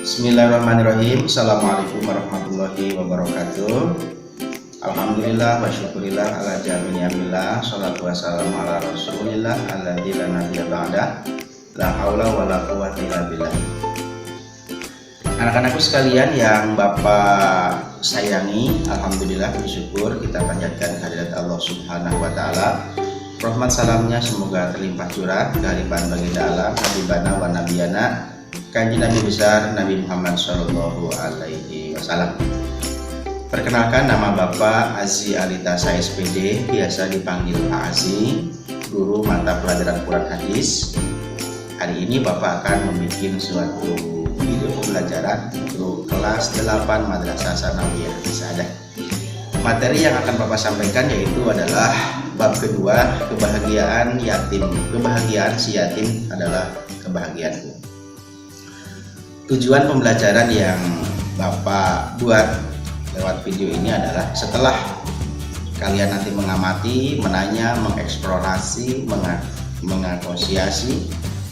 Bismillahirrahmanirrahim. Assalamualaikum warahmatullahi wabarakatuh. Alhamdulillah wa syukurillah ala jami'i amillah. Salatu wassalamu ala rasulillah alladzi la nabiyya ba'dah. La haula wa la quwwata illa billah. Anak-anakku sekalian yang Bapak sayangi, alhamdulillah bersyukur kita panjatkan kehadirat Allah Subhanahu wa taala. Rahmat salamnya semoga terlimpah curah kehadiran baginda alam habibana wa nabiyana Kanjeng Nabi besar Nabi Muhammad Shallallahu Alaihi Wasallam. Perkenalkan, nama Bapak Azi Alitasa SPD, biasa dipanggil Pak Azi, guru mata pelajaran Quran Hadis. Hari ini Bapak akan membuat suatu video pembelajaran untuk kelas 8 Madrasah Sanawiyah Sadah. Materi yang akan Bapak sampaikan yaitu adalah bab kedua, kebahagiaan yatim. Kebahagiaan si yatim adalah kebahagiaanku. Tujuan pembelajaran yang Bapak buat lewat video ini adalah setelah kalian nanti mengamati, menanya, mengeksplorasi, mengasosiasi,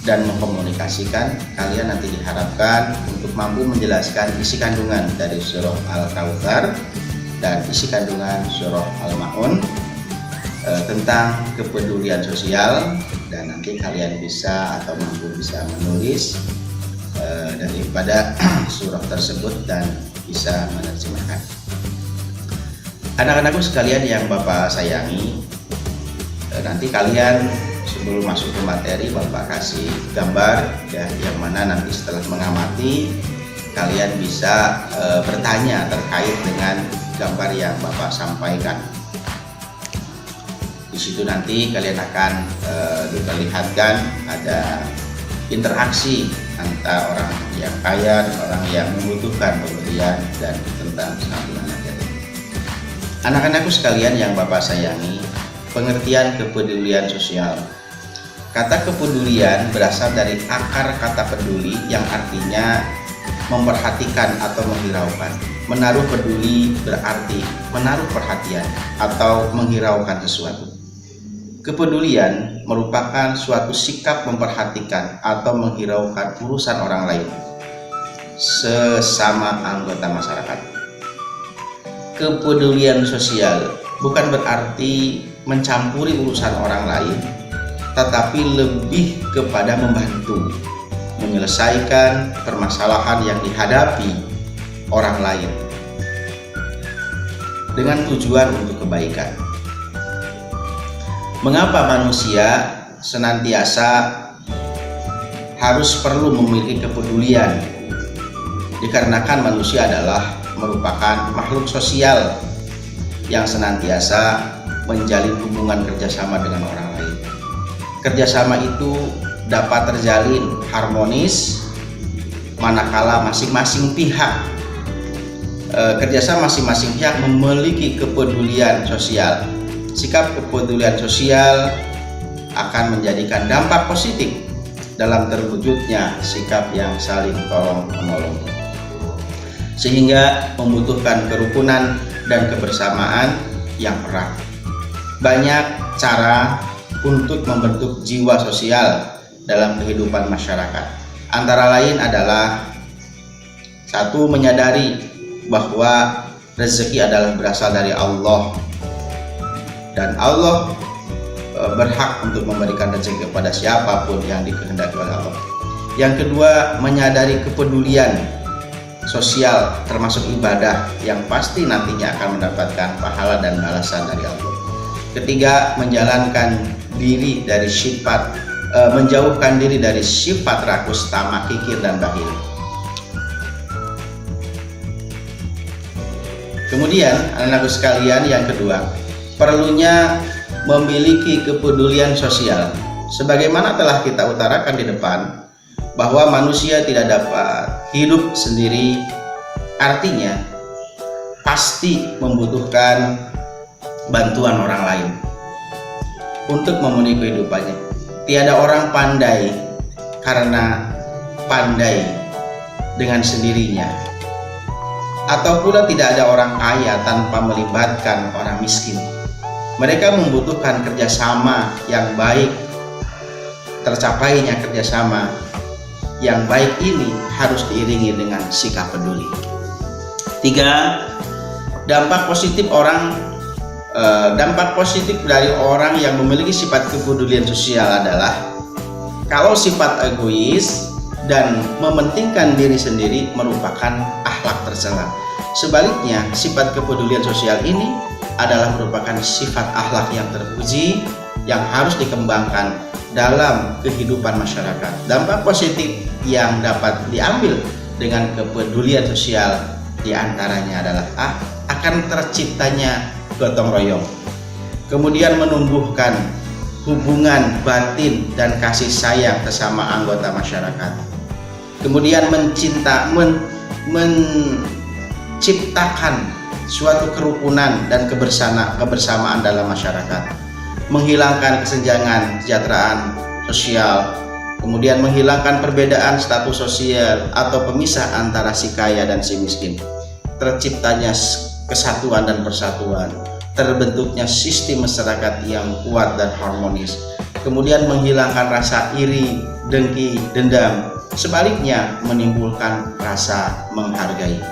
dan mengkomunikasikan, kalian nanti diharapkan untuk mampu menjelaskan isi kandungan dari surah Al-Kautsar dan isi kandungan surah Al-Ma'un tentang kepedulian sosial, dan nanti kalian bisa atau mampu bisa menulis daripada surah tersebut dan bisa menerjemahkan. Anak-anakku sekalian yang Bapak sayangi, nanti kalian sebelum masuk ke materi Bapak kasih gambar ya, yang mana nanti setelah mengamati kalian bisa bertanya terkait dengan gambar yang Bapak sampaikan. Di situ nanti kalian akan diperlihatkan ada interaksi antara orang yang kaya dan orang yang membutuhkan pemberian dan tentang santunan materi. Anak-anakku sekalian yang Bapak sayangi, pengertian kepedulian sosial. Kata kepedulian berasal dari akar kata peduli yang artinya memperhatikan atau menghiraukan. Menaruh peduli berarti menaruh perhatian atau menghiraukan sesuatu. Kepedulian merupakan suatu sikap memperhatikan atau menghiraukan urusan orang lain sesama anggota masyarakat. Kepedulian sosial bukan berarti mencampuri urusan orang lain, tetapi lebih kepada membantu menyelesaikan permasalahan yang dihadapi orang lain dengan tujuan untuk kebaikan. Mengapa manusia senantiasa harus perlu memiliki kepedulian? Dikarenakan manusia adalah merupakan makhluk sosial yang senantiasa menjalin hubungan kerjasama dengan orang lain. Kerjasama itu dapat terjalin harmonis manakala masing-masing pihak kerjasama masing-masing pihak memiliki kepedulian sosial. Sikap kepedulian sosial akan menjadikan dampak positif dalam terwujudnya sikap yang saling tolong-menolong, sehingga membutuhkan kerukunan dan kebersamaan yang erat. Banyak cara untuk membentuk jiwa sosial dalam kehidupan masyarakat. Antara lain adalah satu, menyadari bahwa rezeki adalah berasal dari Allah dan Allah berhak untuk memberikan rezeki kepada siapapun yang dikehendaki oleh Allah. Yang kedua, menyadari kepedulian sosial termasuk ibadah yang pasti nantinya akan mendapatkan pahala dan balasan dari Allah. Ketiga, menjalankan diri dari sifat menjauhkan diri dari sifat rakus, tamak, kikir, dan bakhil. Kemudian anak-anakku sekalian yang kedua, perlunya memiliki kepedulian sosial. Sebagaimana telah kita utarakan di depan, bahwa manusia tidak dapat hidup sendiri, artinya pasti membutuhkan bantuan orang lain untuk memenuhi kehidupannya. Tiada orang pandai karena pandai dengan sendirinya, atau pula tidak ada orang kaya tanpa melibatkan orang miskin. Mereka membutuhkan kerjasama yang baik. Tercapainya kerjasama yang baik ini harus diiringi dengan sikap peduli. 3. Dampak positif dari orang yang memiliki sifat kepedulian sosial adalah kalau sifat egois dan mementingkan diri sendiri merupakan akhlak tercela. Sebaliknya, sifat kepedulian sosial ini adalah merupakan sifat akhlak yang terpuji yang harus dikembangkan dalam kehidupan masyarakat. Dampak positif yang dapat diambil dengan kepedulian sosial diantaranya adalah akan terciptanya gotong royong, kemudian menumbuhkan hubungan batin dan kasih sayang sesama anggota masyarakat, kemudian menciptakan suatu kerukunan dan kebersamaan dalam masyarakat, menghilangkan kesenjangan kesejahteraan sosial, kemudian menghilangkan perbedaan status sosial atau pemisah antara si kaya dan si miskin, terciptanya kesatuan dan persatuan, terbentuknya sistem masyarakat yang kuat dan harmonis, kemudian menghilangkan rasa iri, dengki, dendam, sebaliknya menimbulkan rasa menghargai.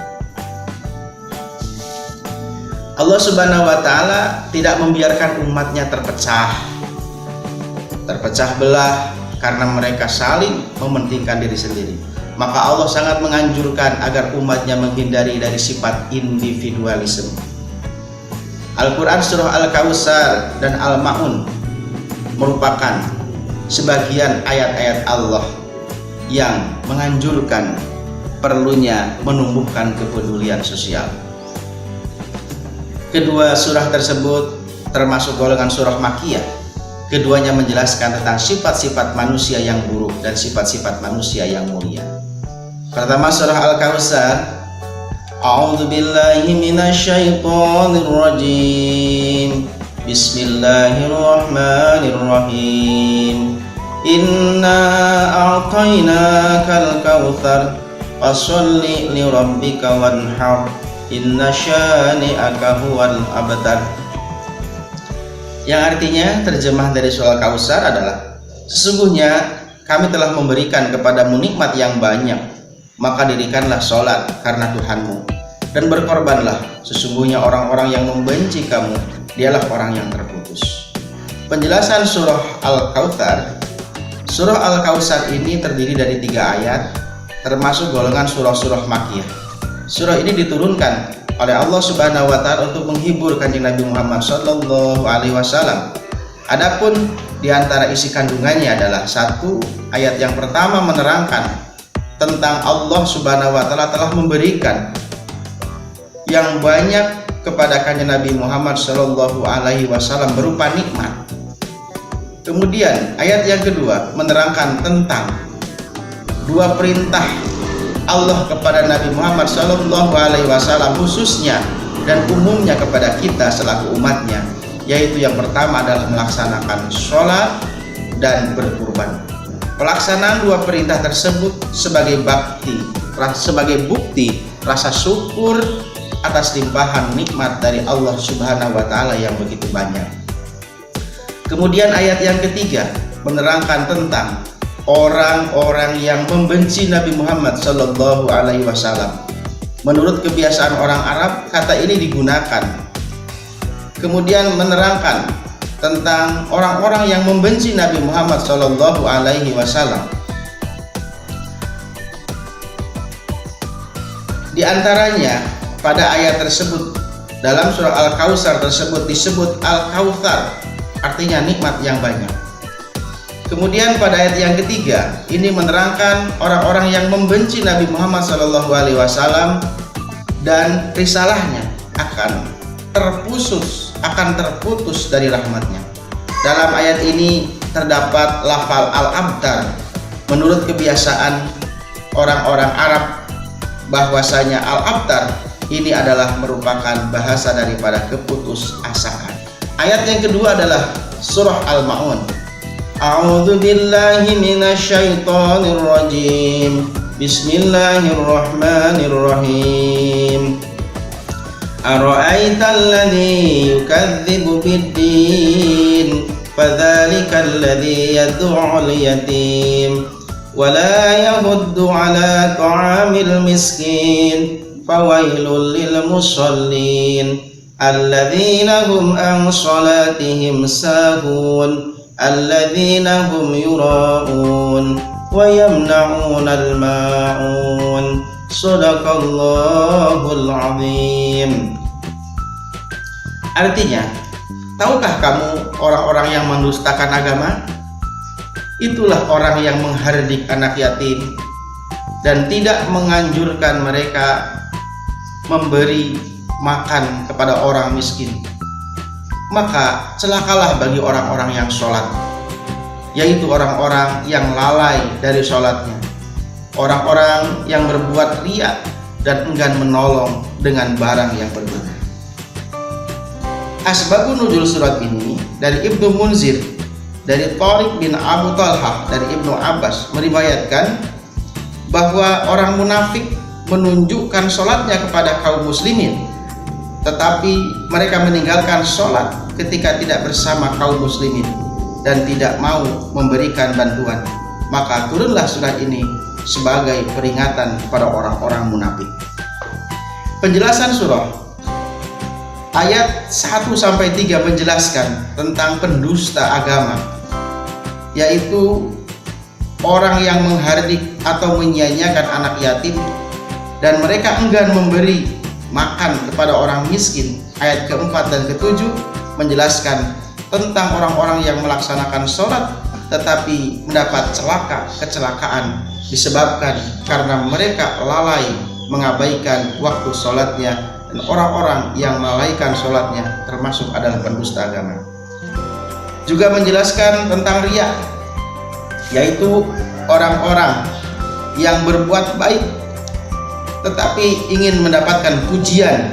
Allah Subhanahu wa Ta'ala tidak membiarkan umatnya terpecah belah karena mereka saling mementingkan diri sendiri. Maka Allah sangat menganjurkan agar umatnya menghindari dari sifat individualisme. Al-Quran surah Al-Kautsar dan Al-Ma'un merupakan sebagian ayat-ayat Allah yang menganjurkan perlunya menumbuhkan kepedulian sosial. Kedua surah tersebut termasuk golongan surah Makkiyah. Keduanya menjelaskan tentang sifat-sifat manusia yang buruk dan sifat-sifat manusia yang mulia. Pertama surah Al-Kautsar, A'udzu billahi minasyaitonir rajim. Bismillahirrahmanirrahim. Inna a'tainakal kautsar fasholli li rabbika wanhar. Inna syani'aka huwal abtar. Yang artinya terjemah dari surah Al-Kautsar adalah sesungguhnya kami telah memberikan kepadamu nikmat yang banyak, maka dirikanlah sholat karena Tuhanmu dan berkorbanlah, sesungguhnya orang-orang yang membenci kamu dialah orang yang terputus. Penjelasan surah Al-Kautsar. Surah Al-Kautsar ini terdiri dari 3 ayat, termasuk golongan surah-surah Makkiyah. Surah ini diturunkan oleh Allah Subhanahu wa Ta'ala untuk menghibur Kanjeng Nabi Muhammad sallallahu alaihi wasallam. Adapun di antara isi kandungannya adalah 1 ayat yang pertama menerangkan tentang Allah Subhanahu wa Ta'ala telah memberikan yang banyak kepada Kanjeng Nabi Muhammad sallallahu alaihi wasallam berupa nikmat. Kemudian ayat yang kedua menerangkan tentang 2 perintah Allah kepada Nabi Muhammad sallallahu alaihi wasallam khususnya dan umumnya kepada kita selaku umatnya, yaitu yang pertama adalah melaksanakan sholat dan berkurban. Pelaksanaan 2 perintah tersebut sebagai bukti rasa syukur atas limpahan nikmat dari Allah Subhanahu wa Ta'ala yang begitu banyak. Kemudian ayat yang ketiga menerangkan tentang orang-orang yang membenci Nabi Muhammad sallallahu alaihi wasallam. Menurut kebiasaan orang Arab, kata ini digunakan. Kemudian menerangkan tentang orang-orang yang membenci Nabi Muhammad sallallahu alaihi wasallam. Di antaranya pada ayat tersebut dalam surah Al-Kautsar tersebut disebut Al-Kautsar, artinya nikmat yang banyak. Kemudian pada ayat yang ketiga ini menerangkan orang-orang yang membenci Nabi Muhammad SAW dan risalahnya akan terputus dari rahmatnya. Dalam ayat ini terdapat lafal al-abtar. Menurut kebiasaan orang-orang Arab bahwasanya al-abtar ini adalah merupakan bahasa daripada keputusasaan. Ayat yang kedua adalah surah Al-Ma'un. A'udzu billahi minasyaitonir rajim. Bismillahirrahmanirrahim. Ara'aital ladzi yukadzibu bid-din fadzalikal ladzi yad'ul yatim ولا يحض على طعام المسكين فويل للمصلين الذين هم عن صلاتهم ساهون الذين هم يراءون ويمنعون الماعون صدق الله العظيم. Artinya, tahukah kamu orang-orang yang mendustakan agama? Itulah orang yang menghardik anak yatim dan tidak menganjurkan mereka memberi makan kepada orang miskin. Maka celakalah bagi orang-orang yang sholat, yaitu orang-orang yang lalai dari sholatnya, orang-orang yang berbuat riya dan enggan menolong dengan barang yang berguna. Asbabun nuzul surat ini dari Ibnu Munzir, dari Thariq bin Abu Talhah, dari Ibnu Abbas meriwayatkan bahwa orang munafik menunjukkan sholatnya kepada kaum muslimin, tetapi mereka meninggalkan sholat ketika tidak bersama kaum muslimin dan tidak mau memberikan bantuan. Maka turunlah surat ini sebagai peringatan kepada orang-orang munafik. Penjelasan surah ayat 1-3 menjelaskan tentang pendusta agama, yaitu orang yang menghardik atau menyia-nyiakan anak yatim dan mereka enggan memberi makan kepada orang miskin. Ayat keempat dan ketujuh menjelaskan tentang orang-orang yang melaksanakan sholat tetapi mendapat kecelakaan disebabkan karena mereka lalai mengabaikan waktu sholatnya, dan orang-orang yang melalaikan sholatnya termasuk adalah pendusta agama. Juga menjelaskan tentang riya, yaitu orang-orang yang berbuat baik tetapi ingin mendapatkan pujian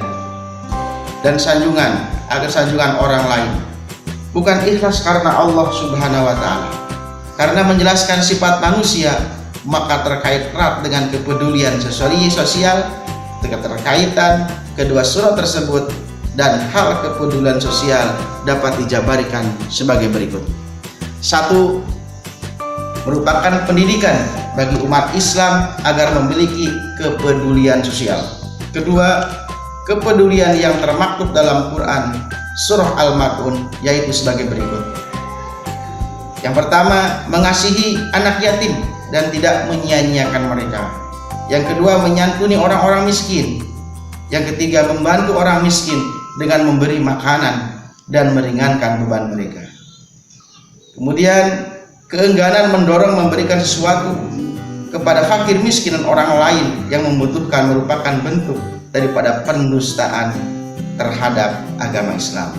dan sanjungan agar sanjungan orang lain, bukan ikhlas karena Allah Subhanahu wa Ta'ala. Karena menjelaskan sifat manusia, maka terkait erat dengan kepedulian sosial, keterkaitan kedua surat tersebut dan hal kepedulian sosial dapat dijabarkan sebagai berikut. 1. Merupakan pendidikan bagi umat Islam agar memiliki kepedulian sosial. Kedua, kepedulian yang termaktub dalam Quran surah Al-Ma'un, yaitu sebagai berikut. Yang pertama, mengasihi anak yatim dan tidak menyia-nyiakan mereka. Yang kedua, menyantuni orang-orang miskin. Yang ketiga, membantu orang miskin dengan memberi makanan dan meringankan beban mereka. Kemudian, keengganan mendorong memberikan sesuatu kepada fakir miskin dan orang lain yang membutuhkan merupakan bentuk daripada pendustaan terhadap agama Islam.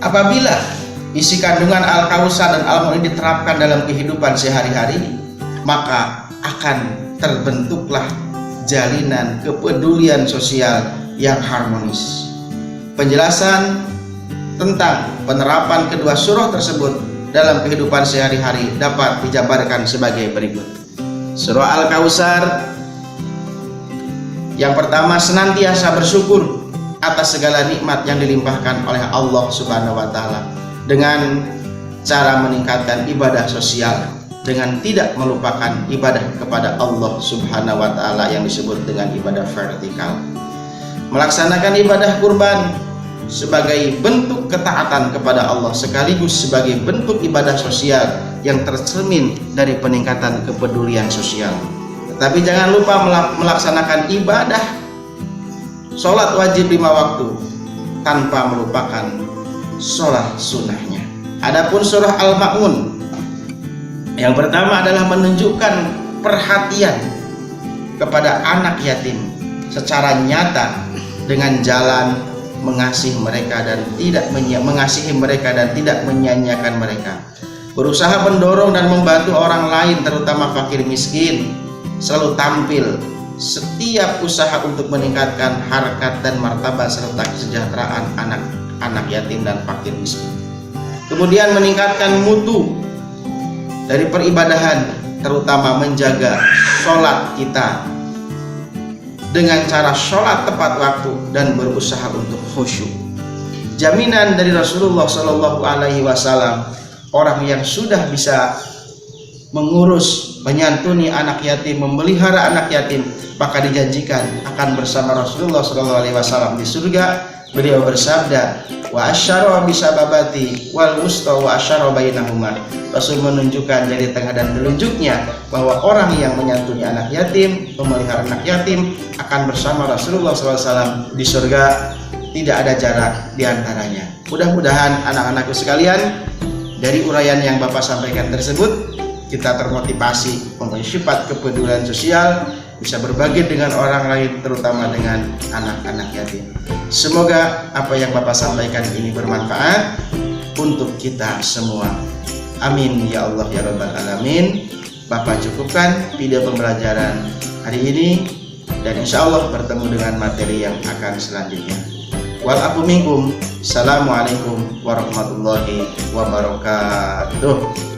Apabila isi kandungan Al-Kausar dan Al-Ma'un diterapkan dalam kehidupan sehari-hari, maka akan terbentuklah jalinan kepedulian sosial yang harmonis. Penjelasan tentang penerapan kedua surah tersebut dalam kehidupan sehari-hari dapat dijabarkan sebagai berikut. Surah Al-Kausar, yang pertama, senantiasa bersyukur atas segala nikmat yang dilimpahkan oleh Allah Subhanahu wa Ta'ala dengan cara meningkatkan ibadah sosial dengan tidak melupakan ibadah kepada Allah Subhanahu wa Ta'ala yang disebut dengan ibadah vertikal. Melaksanakan ibadah kurban sebagai bentuk ketaatan kepada Allah sekaligus sebagai bentuk ibadah sosial yang tercermin dari peningkatan kepedulian sosial. Tetapi jangan lupa melaksanakan ibadah sholat wajib 5 waktu tanpa melupakan sholat sunnahnya. Adapun surah Al-Ma'un, yang pertama adalah menunjukkan perhatian kepada anak yatim secara nyata dengan jalan mengasihi mereka dan tidak menyia-nyiakan mereka. Berusaha mendorong dan membantu orang lain terutama fakir miskin, selalu tampil setiap usaha untuk meningkatkan harkat dan martabat serta kesejahteraan anak yatim dan fakir miskin. Kemudian meningkatkan mutu dari peribadahan, terutama menjaga sholat kita dengan cara sholat tepat waktu dan berusaha untuk khusyuk. jaminan dari Rasulullah Shallallahu Alaihi Wasallam, orang yang sudah bisa mengurus, menyantuni anak yatim, memelihara anak yatim, maka dijanjikan akan bersama Rasulullah Shallallahu Alaihi Wasallam di surga. Beliau bersabda, wa asyara bisababati wal wusta wa asyara bainahuma. Rasul menunjukkan jari tengah dan telunjuknya bahwa orang yang menyantuni anak yatim, memelihara anak yatim akan bersama Rasulullah SAW di surga, tidak ada jarak di antaranya. Mudah-mudahan anak-anakku sekalian, dari uraian yang Bapak sampaikan tersebut, kita termotivasi mempunyai sifat kepedulian sosial, bisa berbagi dengan orang lain, terutama dengan anak-anak yatim. Semoga apa yang Bapak sampaikan ini bermanfaat untuk kita semua. Amin ya Allah ya Rabbal Alamin. Bapak cukupkan video pembelajaran hari ini, dan insya Allah bertemu dengan materi yang akan selanjutnya. Wal afu minkum. Assalamualaikum warahmatullahi wabarakatuh.